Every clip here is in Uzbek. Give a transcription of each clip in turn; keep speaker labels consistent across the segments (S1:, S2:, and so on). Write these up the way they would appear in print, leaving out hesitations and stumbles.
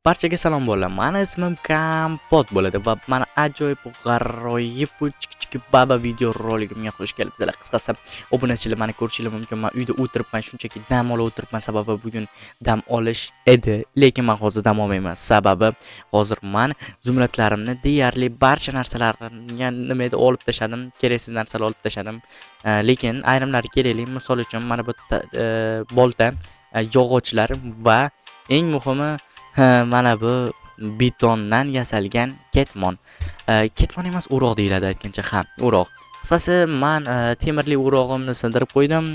S1: Barchaga salom bolalar. Mani ismim Kompot bo'ladi va mana ajoyib g'aroyib chik baba video roligimga xush kelibsizlar. Qisqasi, obunachilar mani ko'rishingiz mumkin. Men uyda o'tiribman, shunchaki dam olib o'tiribman. Sababi bugun dam olish edi, lekin men hozir dam olmayman. Sababi hozir men zumradlarimni deyarli barcha narsalarni nima edi olib tashladim, keraksiz narsalar olib tashladim. Lekin ayrimlari kerakli. Misol uchun mana bu bolta, yog'ochlar va eng muhimi mana bu betondan yasalgan ketmon. Ketmon emas, o'roq deyiladi aytgancha. Ha, o'roq. Qisqasi men temirli o'rog'imni sindirib qo'ydim.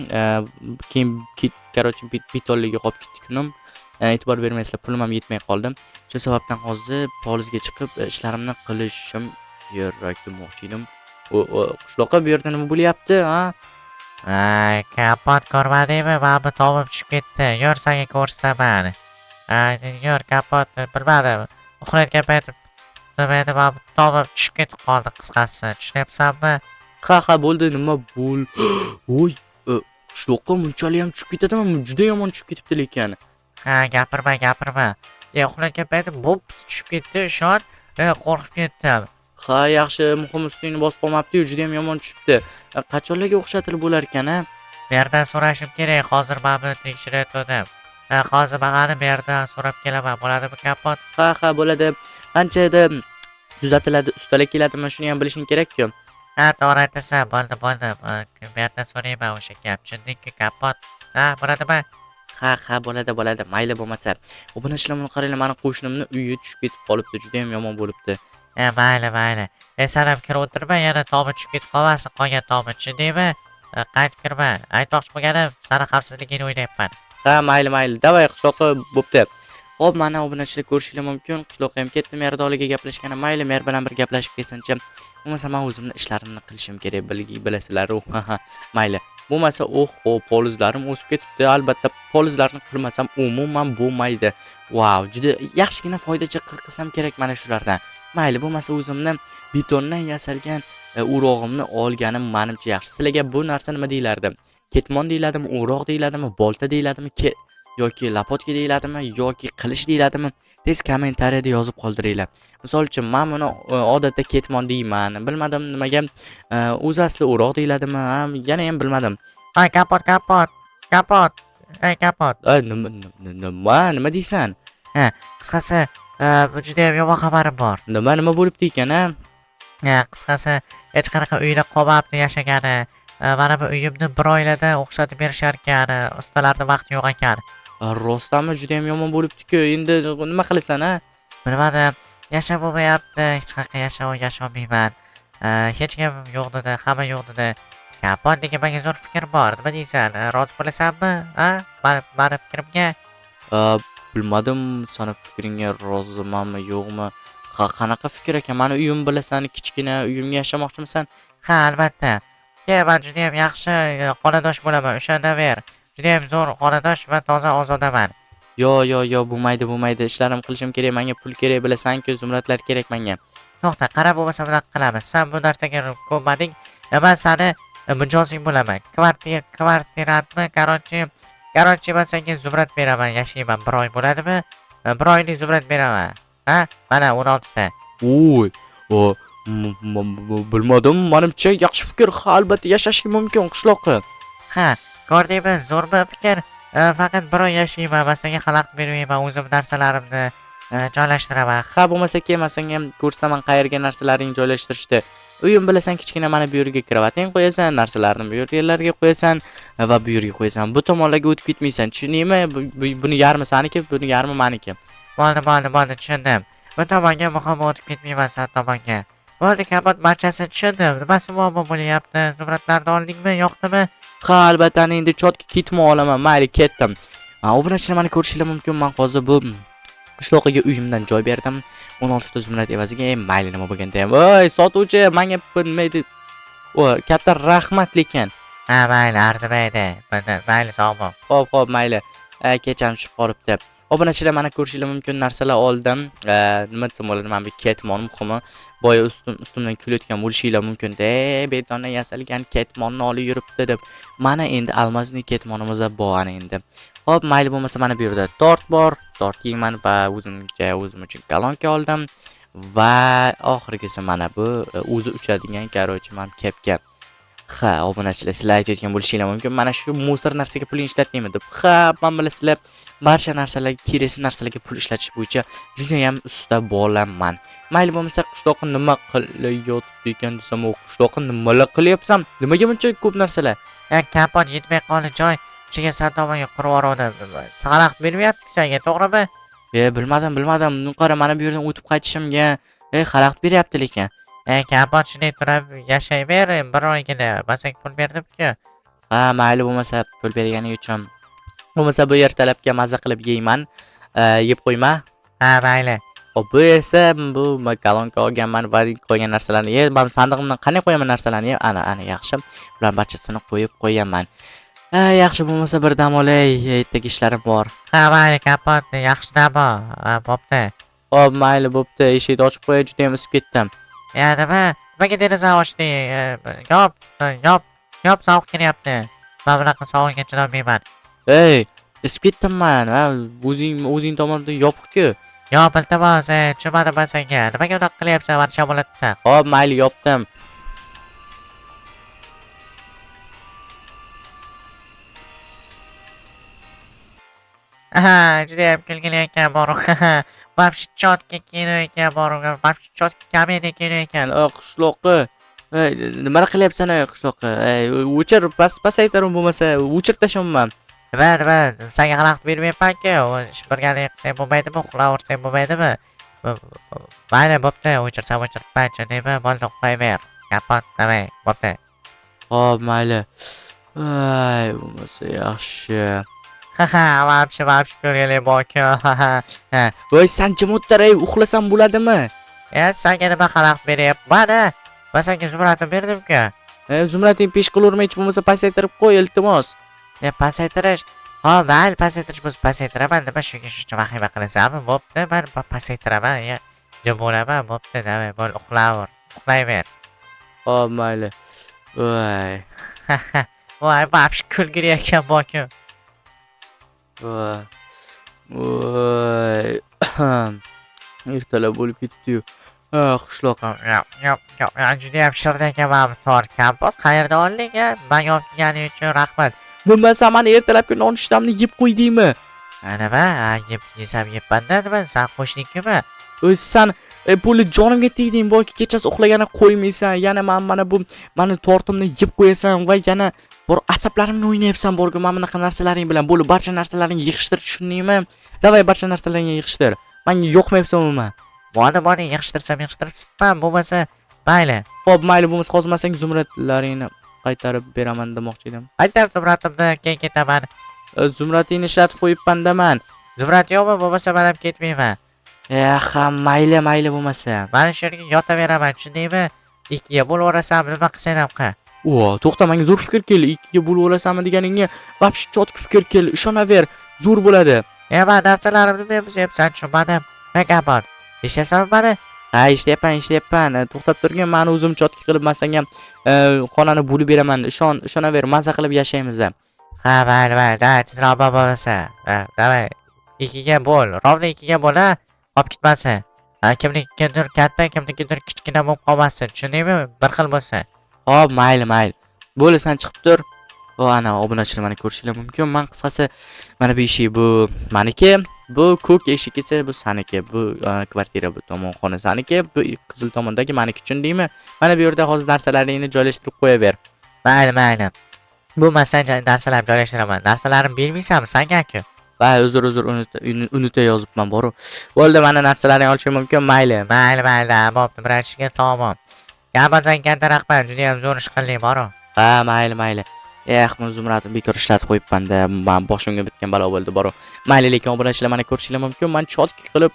S1: Keyin короче betonliga qolib ketdi kunim. E'tibor bermaysizlar, pulim ham yetmay qoldi. Shu sababdan hozir polizga chiqib ishlarimni qilishim kerak demoqchi edim. Qishloqqa bu yerda nima bo'lyapti, ha?
S2: Kapot ko'rmadingmi? Mana bu tovib tushib ketdi. Yur, senga ko'rsataman. Yur, kapot bilmadim. Uxlayotgan paytim mana bu tovib tushib ketib qoldi qisqasi. Tushunyapsanmi?
S1: Ha, bo'ldi, nima bo'l? Voy, qishloqqa bunchalik ham tushib ketadimi? Juda yomon tushib ketibdi lekin.
S2: Gapirma. Uxlayotgan paytim bo'p tushib ketdi, ishon. Qo'rqib ketdim.
S1: Ha, yaxshi, muhim ustingni bosib qolmabdi-yu, juda ham yomon tushibdi. Qachonlarga o'xshatilib bo'lar ekan, ha?
S2: Bu yerdan so'rashim kerak. Hozir men buni tekshirayotgandim. Hozir men bu yerdan so'rab kelaman. Bo'ladimi, kapot?
S1: Ha, bo'ladi. Qanchada tuzatiladi, ustalar keladimi, shuni ham bilishing kerak-ku.
S2: To'g'ri aytasan. Bo'ldi. Bu yerdan so'rayman o'sha gap. Tushundingmi, kapot? Bo'ladimi?
S1: Ha, bo'ladi. Mayli bo'lmasa. Obunachilar, buni qaranglar, meni qo'shnimni uyi tushib ketib qolibdi, juda ham yomon bo'libdi.
S2: Mayli. Sen ham kirib o'tirma, yana tobi tushib ketib qolmasin, qolgan tobi, tushundingmi? Qaytib kirma. Aytmoqchi bo'lganim, seni xavfsizligingni o'ylayapman.
S1: Ha, mayli. Davay, qishloqqa bo'pti. Hop, mana obunachilar ko'rishingiz mumkin. Qishloqqa ham ketdim, Merdoliga gaplashgani mayli, mer bilan bir gaplashib kelsinchi. Bo'lmasa men o'zimni ishlarimni qilishim kerak, bilasizlar. Ha, mayli. Bo'lmasa, polizlarim o'sib ketibdi. Albatta, polizlarni qilmasam umuman bo'lmaydi. Wow, juda yaxshigina foydachi qilsam kerak mana shulardan. Mayli, bo'lmasa o'zimni betondan yasalgan o'rog'imni olganim menimcha yaxshi. Sizlarga bu narsa nima deyilardi? Ketmon deyiladimi, o'roq deyiladimi, bolta deyiladimi, yoki lapotka deyiladimi, yoki qilich deyiladimi? Tez kommentariyada yozib qoldiringlar. Misol uchun men buni odatda ketmon deyman. Bilmadim nimaga o'zi asli o'roq deyiladimi? Yana ham bilmadim.
S2: Kapot. Kapot.
S1: Nima deysan?
S2: Qisqasi, juda ham yomon xabarim bor.
S1: Nima bo'libdi ekan, ha?
S2: Qisqasi, hech qanaqa uyda qolmabdi yashagani. Mana bu uyimni bir oilada o'xshatib berishar ekan. Ustalarning vaqti yo'q ekan.
S1: Rostami, juda ham yomon bo'libdi-ku. Endi nima qilasan, ha?
S2: Bilmadim. Yashab bo'lmayapti. Hech qanaqa yasholmayman. Hech kim yo'q dedi, hamma yo'q dedi. Kapot, nega menga zo'r fikr bor. Nima deysan? Rozi bo'lasanmi? Mani fikrimga?
S1: Bilmadim, seni fikringga rozimanmi, yo'qmi? Qanaqa fikr ekan? Meni uyim bilasan, kichkina uyimga yashamoqchimisan?
S2: Ha, albatta. Men juda ham yaxshi xonadosh bo'laman. O'shanaver. Juda ham zo'r xonadosh va toza ozodaman.
S1: Yo, bo'lmaydi. Ishlarim qilishim kerak, menga pul kerak, bilasan-ku, zumradlar kerak menga.
S2: To'xta, qarab bo'lmasa bunaqa qilamiz. Sen bu narsaga ko'nmading. Men seni mijozing bo'laman. Kvartirani, короче, men senga zumrad beraman, yashayman. 1 oy bo'ladimi? 1 oylik zumrad beraman. Mana 16 ta.
S1: Oy, bilmadim, menimcha yaxshi fikr. Albatta yashashga mumkin qishloqqa.
S2: Ko'rdingmi, zo'rmi fikr? Faqat 1 oy yashayman, va senga xalaqit bermayman, o'zim narsalarimni joylashtiraman.
S1: Ha, bo'lmasa kelma, senga ham ko'rsaman qayerga narsalaringni joylashtirishdi. Uyim bilasan, kichkina mana bu yerga kravating qo'yasan, narsalarni bu yerlarga qo'yasan va bu yerga qo'yasan. Bu tomonlarga o'tib ketmaysan. Tushundingmi? Buni yarmi seniki, buni yarmi meniki.
S2: Bo'ldi, tushundim. Bu tomonga muhim o'tib ketmayman, sen tomonga. Bo'ldi, kapot, barchasi tushundim. Nimasi muammo bo'lyapti? Zumradlarni oldingmi, yo'qdimi?
S1: Ha, albatta, endi chotga ketma olaman. Mayli, ketdim. Obunachilar, meni ko'rishingiz mumkin. Men hozir bu qishloqiga uyimdan joy berdim. 16 ta zumrad evaziga. Mayli, nima bo'lganda ham. Voy, sotuvchi, menga bilmaydi. Katta rahmat lekin.
S2: Mayli, arzimaydi. Mayli, sog' bo'l.
S1: Xo'p, mayli. Kecham tushib qolibdi. Obunachilar, mana ko'rishingiz mumkin narsalar oldim. Nima desam bo'ladi, men bu ketmon muhimi. Boya ustimdan kulayotgan bo'lishinglar mumkin. Betondan yasalgan ketmonni olib yuribdi deb. Mana endi almazli ketmonimiz bor endi. Hop, mayli bo'lmasa mana bu yerda tort bor. Tort yeyman va o'zim uchun kolonka oldim. Va oxirgisi mana bu o'zi uchadigan, короче, men kepga. Ha, obunachilar, sizlar aytayotgan bo'lishinglar mumkin. Mana shu musor narsaga pul ishlatmayman deb. Ha, men bilasizlar, barcha narsalarga, kerakli narsalarga pul ishlatish bo'yicha juda ham usta bo'laman. Mayli bo'lmasa qishloqqa nima qilayotib ekan desam, u qishloqqa nimalar qilyapsam? Nimaga buncha ko'p narsalar?
S2: Kapot yetmay qoldi joy. O'shaga sardobaga qurib yuboruvdim. Xalaqit bermayapti senga, to'g'rimi?
S1: Bilmadim. Qara, mana bu yerdan o'tib qaytishimga xalaqit beryapti lekin.
S2: Kapot shunday turib yashayver, bir oygina masak pul berdim-ku.
S1: Ha, mayli bo'lmasa pul berganing uchun. Bo'lmasa bu ertalabga maza qilib yeyman. Yeb qo'yma.
S2: Ha, mayli.
S1: Hop, bu esa bu kolonka olganman va qo'ygan narsalarni men sandig'imdan qanday qo'yaman narsalarni? Ana yaxshi. Bular barchasini qo'yib qo'yaman. Yaxshi bo'lmasa bir dam olay, ertaga ishlarim bor.
S2: Ha, mayli kapot, yaxshi dam ol. Bo'pti.
S1: Hop, mayli bo'pti. Eshikni ochib qo'yay, juda ham isib ketdim.
S2: Nimaga deraza ochding? Yop, sovuq kelyapti. Men bunaqa sovuqqa chidolmayman.
S1: Isib ketdimman. O'zing tomonidan yopiq-ku.
S2: Yop, iltimos, tushunmadim men senga. Nimaga unaqa qilyapsan, varcha bo'ladsan?
S1: Hop, mayli yopdim.
S2: Aha, juda ham kulgili ekan boru. Вообще четко kino ekan boru. Вообще четко komediya kino ekan.
S1: Qishloqqa. Nima qilyapsan qishloqqa? O'chir, pasaytirim bo'lmasa, o'chirib tashlayman.
S2: Nima, senga xalaqit bermayapman-ku. Ish birgalik qilsang bo'lmaydimi? Uxlaversang bo'lmaydimi? Mayli, bo'pti, o'chirsam o'chiribman, tushundingmi? Bo'ldi, uxlayver. Kapot, davay, bo'pti.
S1: Hop, mayli. Bo'lmasa yaxshi.
S2: Вообще ko'rgili bor-ku.
S1: Voy, sen jim o'tir, uxlasam bo'ladimi?
S2: Senga nima xalaqit beryapman? Men senga zumratni berdim-ku.
S1: Zumrating pesh qilurmay, hech bo'lmasa pasaytirib qo'y, iltimos.
S2: Pasaytirish. Ha, mayli, pasaytirish bo'lsa pasaytiraman. Nima shunga shuncha vahima qilasanmi? Bo'pti, men pasaytiraman. Jim bo'laman, bo'pti, davay, bo'l, uxlayver.
S1: Hop, mayli. Voy.
S2: Voy, вообще kulgili ekan bor-ku.
S1: Voy. Ertalab bo'lib ketdi-yu. Qishloq.
S2: Juda ham shirin ekan mana bu tort. Kapot qayerda olding? Menga olib kelganing uchun rahmat.
S1: Bo'lmasa meni ertalabki nonushtamni yeb qo'ydingmi?
S2: Nima? Yesam yebman-da, nima? Sen qo'shnikkimi?
S1: Sen puli jonimga tegding, boki kechasi uxlagani qo'ymaysan. Yana mana bu meni tortimni yeb qo'yasan va yana bor asablarimni o'ynayapsan, borgu mana bunaqa narsalaring bilan bo'lib barcha narsalaringni yig'ishtir, tushundingmi? Davay, barcha narsalaringni yig'ishtir. Menga yoqmayapsan umuman.
S2: Boni yig'ishtirsam yig'ishtiribman, bo'lmasa mayli.
S1: Xo'p, mayli bo'lmasa hozmasang zumratlaringni qaytarib beraman demoqchi edim.
S2: Qaytarib zumratimni, keyin ketaman.
S1: Zumratingni ishlatib qo'yibman-daman.
S2: Zumrat yo'qmi, bo'lmasa men ham ketmayman.
S1: Ha, mayli bo'lmasa.
S2: Men shu yerga yotaveraman, tushundingmi? Ikkiga bo'lib o'rasam, nima qilsang ham qil.
S1: To'xta, menga zo'r fikr keldi. Ikkiga bo'lib olasanmi deganingga вообще chotki fikr keldi. Ishonaver, zo'r bo'ladi.
S2: Men narsalarimni beryapsan, tushunmadim. Kapot. Eshitasanmi meni?
S1: Ha, ishlayapman. To'xtab turgin, men o'zim chotki qilib men senga xonani bo'lib beraman. Ishonaver, maza qilib yashaymiz.
S2: Ha, mayli, davay, tezroq bo'lsa. Davay. Ikkiga bo'l. Rovni ikkiga bo'l, qolib ketmasin. Kimnikidir katta, kimnikidir kichkina bo'lib qolmasin. Tushundingmi? Bir xil bo'lsa.
S1: Hop, mayli. Bo'ldi, sen chiqib tur. Ana obunachilar meni ko'rishinglar mumkin. Men qisqasi mana bu eshik bu meniki, bu ko'k eshik esa bu saniki. Bu kvartira, bu tomon xona saniki, bu qizil tomondagi meniki, tushundingmi? Mana bu yerda hozir narsalaringni joylashtirib qo'yaver.
S2: Mayli. Bu men senga narsalarni joylashtiraman. Narsalarimni bermaysanmi senga-ku?
S1: Va uzr, unutib yozibman boru. Bo'ldi, mana narsalaring olishim mumkin. Mayli.
S2: Bo'pti, birinchiga tamom. Kapotdan katta rahmat, juda ham zo'r ish qilding boru.
S1: Ha, mayli. Men zumratni bekor ishlatib qo'yibman-da. Men boshimga bitgan balo bo'ldi boru. Mayli, lekin obunachilar meni ko'rishinglar mumkin. Men chotki qilib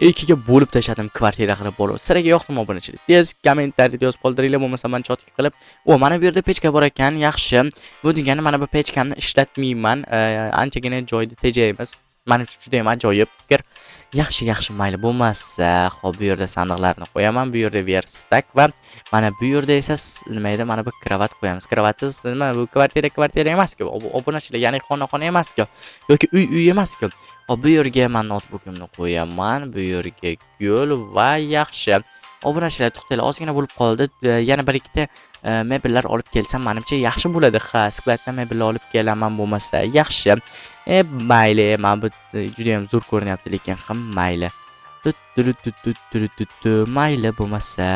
S1: ikkiga bo'lib tashladim kvartira qilib boru. Sizlarga yoqdimi obunachilar? Tez kommentariyada yozib qoldiringlar, bo'lmasa men chotki qilib. Mana bu yerda pechka bor ekan, yaxshi. Bu degani mana bu pechkamni ishlatmayman. Anchagina joyda tejaymiz. Menimcha juda ham ajoyib fikr. Yaxshi mayli bo'lmasa, xo'p bu yerda sandiqlarni qo'yaman, bu yerda verstak va mana bu yerda esa nima edi? Mana bu kravat qo'yamiz. Kravatsiz nima bu kvartira emas-ku. Obunachilar, ya'ni xona emas-ku. Yoki uy emas-ku. Hop bu yerga men notebookimni qo'yaman, bu yerga gul va yaxshi. Obunachilar, to'xtanglar, ozgina bo'lib qoldi. Yana bir ikkita mebellar olib kelsam, menimcha yaxshi bo'ladi. Ha, skladdan mebellar olib kelaman bo'lmasa, yaxshi. Mayli, men bu juda ham zo'r ko'rinyapti, lekin ham mayli. Mayli bo'lmasa.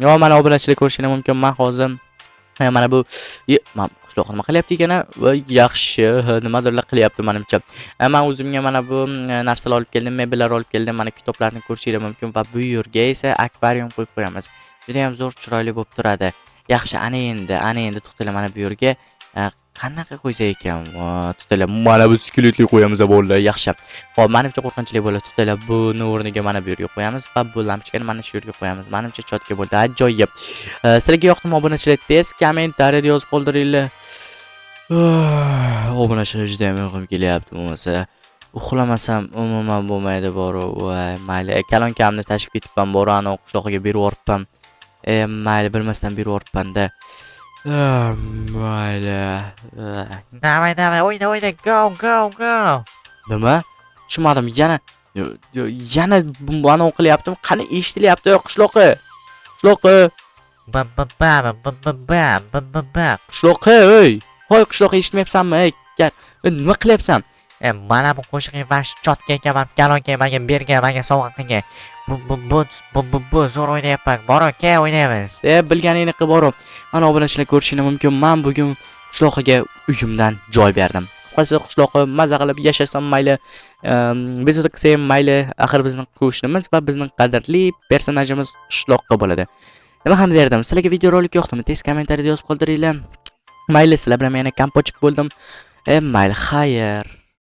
S1: Yo, mana obunachilar ko'rishingiz mumkin. Men hozir mana bu men qishloq nima qilyapti ekan? Yaxshi, nimadirlar qilyapti menimcha. Men o'zimga mana bu narsalar olib keldim, mebellar olib keldim. Mana kitoblarni ko'rishingiz mumkin va bu yerga esa akvarium qo'yib qo'yamiz. Juda ham zo'r, chiroyli bo'lib turadi. Yaxshi, ana endi to'xtanglar, mana bu yerga qanaqa qo'ysak ekan? To'xtanglar, mana bu skeletli qo'yamiz bo'ldi. Yaxshi. Xo'p, menimcha qo'rqinchli bo'ladi. To'xtanglar, buni o'rniga mana bu yerga qo'yamiz va bu lampochkani mana shu yerga qo'yamiz. Menimcha chotka bo'ldi. Ajoyib. Sizlarga yoqdimi obunachilar? Tez kommentariyada yozib qoldiringlar. Obunachilar juda ham yoqib kelyapti bo'lmasa. Uxlamasam umuman bo'lmaydi boro. Voy, mayli. Kalonkamni tashib ketibman, boro ana qishloqiga berib yuboribman. Mayli, bilmasdan berib yuboribman-da. Mayli.
S2: Davay, o'yna, go.
S1: Nima? Tushunmadim. Yana buni o'qilyaptimi? Qani eshitilyapti qishloqi? Qishloqi, ey. Hoy, qishloqi eshitmayapsanmi? Nima qilyapsan?
S2: Mana bu qo'shiqni vash chotga ekan, kalonga menga bergan, menga sovg'a qilgan. Bu zo'r o'ynayapman. Bor aka, o'ynaymiz.
S1: Bilganingni qilib borum. Mana obunachilar ko'rishingiz mumkin. Men bugun qishloqiga uyimdan joy berdim. Qisqasi qishloqi maza qilib yashasam mayli, bezovta qilsa ham mayli, axir bizning qo'shnimiz va bizning qadrli personajimiz qishloqqa bo'ladi. Nima ham derdim? Sizlarga video rolik yoqdimi? Tez kommentariyada yozib qoldiringlar. Mayli, sizlar bilan yana kompochik bo'ldim. Mayli, xayr.